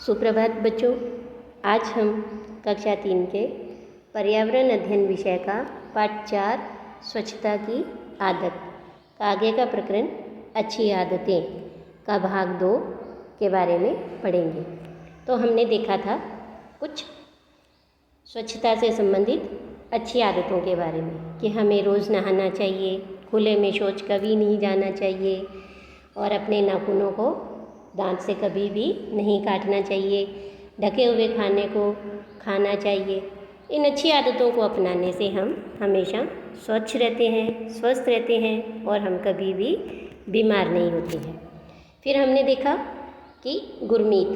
सुप्रभात बच्चों। आज हम कक्षा 3 के पर्यावरण अध्ययन विषय का पाठ 4 स्वच्छता की आदत का आगे का प्रकरण अच्छी आदतें का भाग 2 के बारे में पढ़ेंगे। तो हमने देखा था कुछ स्वच्छता से संबंधित अच्छी आदतों के बारे में कि हमें रोज़ नहाना चाहिए, खुले में शौच कभी नहीं जाना चाहिए और अपने नाखूनों को दांत से कभी भी नहीं काटना चाहिए, ढके हुए खाने को खाना चाहिए। इन अच्छी आदतों को अपनाने से हम हमेशा स्वच्छ रहते हैं, स्वस्थ रहते हैं और हम कभी भी बीमार नहीं होते हैं। फिर हमने देखा कि गुरमीत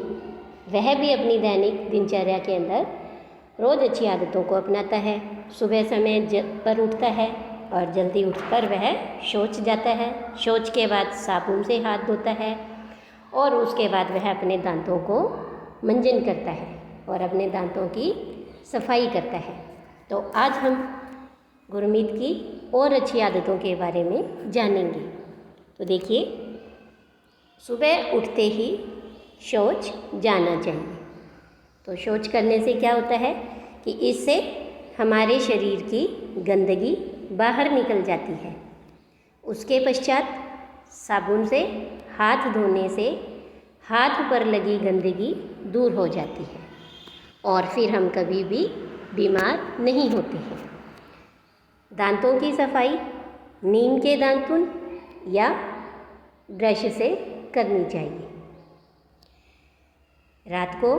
वह भी अपनी दैनिक दिनचर्या के अंदर रोज़ अच्छी आदतों को अपनाता है। सुबह समय पर उठता है और जल्दी उठकर वह शौच जाता है। शौच के बाद साबुन से हाथ धोता है और उसके बाद वह अपने दांतों को मंजन करता है और अपने दांतों की सफाई करता है। तो आज हम गुरमीत की और अच्छी आदतों के बारे में जानेंगे। तो देखिए, सुबह उठते ही शौच जाना चाहिए। तो शौच करने से क्या होता है कि इससे हमारे शरीर की गंदगी बाहर निकल जाती है। उसके पश्चात साबुन से हाथ धोने से हाथ पर लगी गंदगी दूर हो जाती है और फिर हम कभी भी बीमार नहीं होते हैं। दांतों की सफाई नीम के दातुन या ब्रश से करनी चाहिए। रात को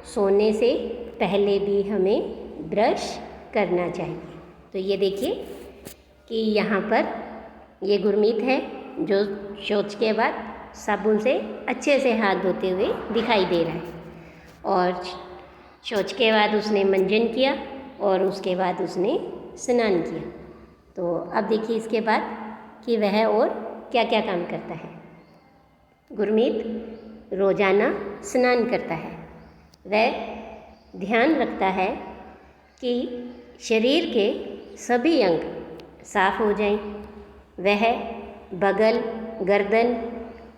सोने से पहले भी हमें ब्रश करना चाहिए। तो ये देखिए कि यहाँ पर ये गुरमीत है जो शौच के बाद साबुन से अच्छे से हाथ धोते हुए दिखाई दे रहा है और शौच के बाद उसने मंजन किया और उसके बाद उसने स्नान किया। तो अब देखिए इसके बाद कि वह और क्या क्या काम करता है। गुरमीत रोज़ाना स्नान करता है। वह ध्यान रखता है कि शरीर के सभी अंग साफ हो जाएं। वह बगल, गर्दन,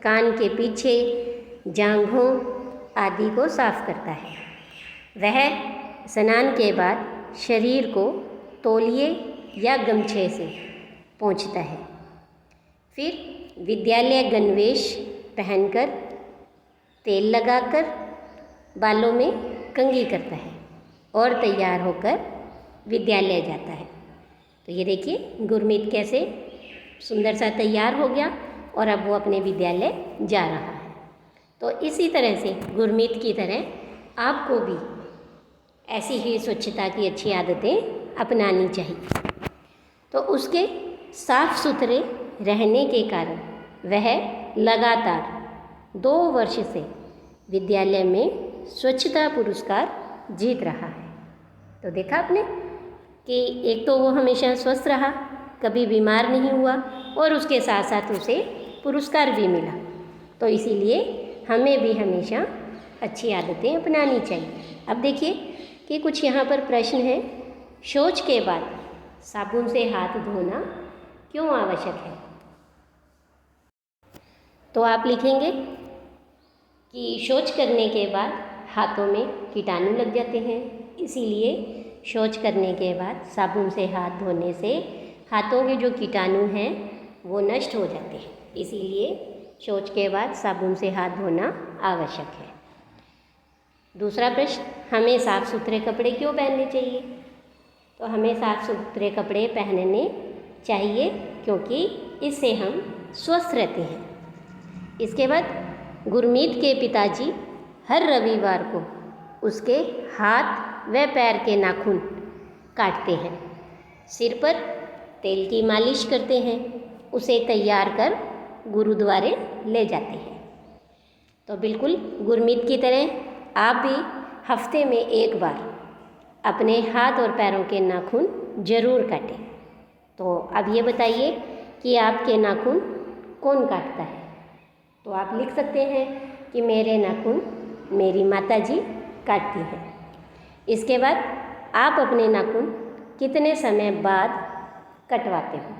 कान के पीछे, जांघों आदि को साफ करता है। वह स्नान के बाद शरीर को तौलिए या गमछे से पोंछता है। फिर विद्यालय गणवेश पहनकर तेल लगाकर बालों में कंघी करता है और तैयार होकर विद्यालय जाता है। तो ये देखिए गुरमीत कैसे सुंदर सा तैयार हो गया और अब वो अपने विद्यालय जा रहा है। तो इसी तरह से गुरमीत की तरह आपको भी ऐसी ही स्वच्छता की अच्छी आदतें अपनानी चाहिए। तो उसके साफ सुथरे रहने के कारण वह लगातार 2 वर्ष से विद्यालय में स्वच्छता पुरस्कार जीत रहा है। तो देखा आपने कि एक तो वो हमेशा स्वस्थ रहा, कभी बीमार नहीं हुआ और उसके साथ साथ उसे पुरस्कार भी मिला। तो इसीलिए हमें भी हमेशा अच्छी आदतें अपनानी चाहिए। अब देखिए कि कुछ यहाँ पर प्रश्न है। शौच के बाद साबुन से हाथ धोना क्यों आवश्यक है? तो आप लिखेंगे कि शौच करने के बाद हाथों में कीटाणु लग जाते हैं, इसीलिए शौच करने के बाद साबुन से हाथ धोने से हाथों के जो कीटाणु हैं वो नष्ट हो जाते हैं। इसीलिए शौच के बाद साबुन से हाथ धोना आवश्यक है। दूसरा प्रश्न, हमें साफ़ सुथरे कपड़े क्यों पहनने चाहिए? तो हमें साफ़ सुथरे कपड़े पहनने चाहिए क्योंकि इससे हम स्वस्थ रहते हैं। इसके बाद गुरमीत के पिताजी हर रविवार को उसके हाथ व पैर के नाखून काटते हैं, सिर पर तेल की मालिश करते हैं, उसे तैयार कर गुरुद्वारे ले जाते हैं। तो बिल्कुल गुरमीत की तरह आप भी हफ्ते में एक बार अपने हाथ और पैरों के नाखून जरूर काटें। तो अब ये बताइए कि आपके नाखून कौन काटता है? तो आप लिख सकते हैं कि मेरे नाखून मेरी माताजी काटती हैं। इसके बाद आप अपने नाखून कितने समय बाद कटवाते हो?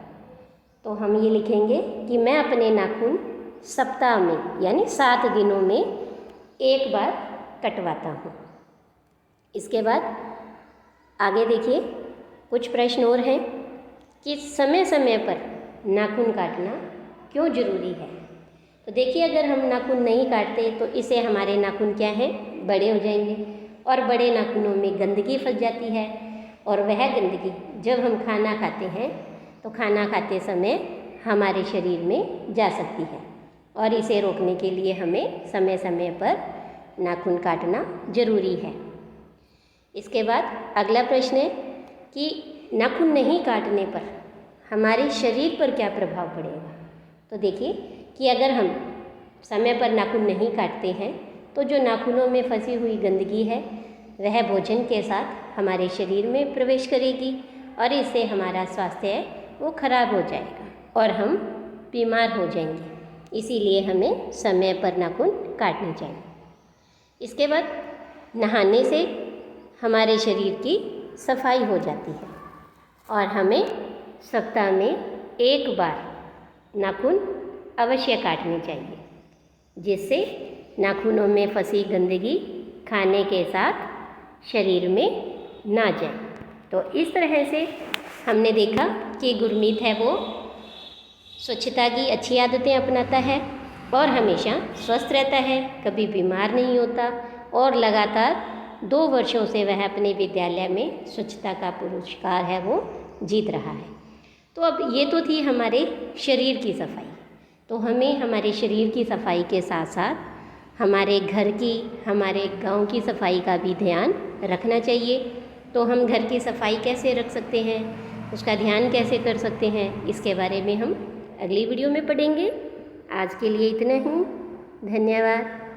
तो हम ये लिखेंगे कि मैं अपने नाखून सप्ताह में यानी 7 दिनों में एक बार कटवाता हूँ। इसके बाद आगे देखिए, कुछ प्रश्न और हैं कि समय समय पर नाखून काटना क्यों ज़रूरी है। तो देखिए, अगर हम नाखून नहीं काटते तो इससे हमारे नाखून क्या हैं, बड़े हो जाएंगे और बड़े नाखूनों में गंदगी फंस जाती है और वह गंदगी जब हम खाना खाते हैं तो खाना खाते समय हमारे शरीर में जा सकती है और इसे रोकने के लिए हमें समय समय पर नाखून काटना ज़रूरी है। इसके बाद अगला प्रश्न है कि नाखून नहीं काटने पर हमारे शरीर पर क्या प्रभाव पड़ेगा। तो देखिए कि अगर हम समय पर नाखून नहीं काटते हैं तो जो नाखूनों में फंसी हुई गंदगी है वह भोजन के साथ हमारे शरीर में प्रवेश करेगी और इससे हमारा स्वास्थ्य है वो खराब हो जाएगा और हम बीमार हो जाएंगे। इसीलिए हमें समय पर नाखून काटने चाहिए। इसके बाद नहाने से हमारे शरीर की सफाई हो जाती है और हमें सप्ताह में एक बार नाखून अवश्य काटने चाहिए, जिससे नाखूनों में फंसी गंदगी खाने के साथ शरीर में ना जाए। तो इस तरह से हमने देखा कि गुरमीत है वो स्वच्छता की अच्छी आदतें अपनाता है और हमेशा स्वस्थ रहता है, कभी बीमार नहीं होता और लगातार 2 वर्षों से वह अपने विद्यालय में स्वच्छता का पुरस्कार है वो जीत रहा है। तो अब ये तो थी हमारे शरीर की सफाई। तो हमें हमारे शरीर की सफाई के साथ साथ हमारे घर की, हमारे गांव की सफाई का भी ध्यान रखना चाहिए। तो हम घर की सफाई कैसे रख सकते हैं, उसका ध्यान कैसे कर सकते हैं, इसके बारे में हम अगली वीडियो में पढ़ेंगे। आज के लिए इतना ही। धन्यवाद।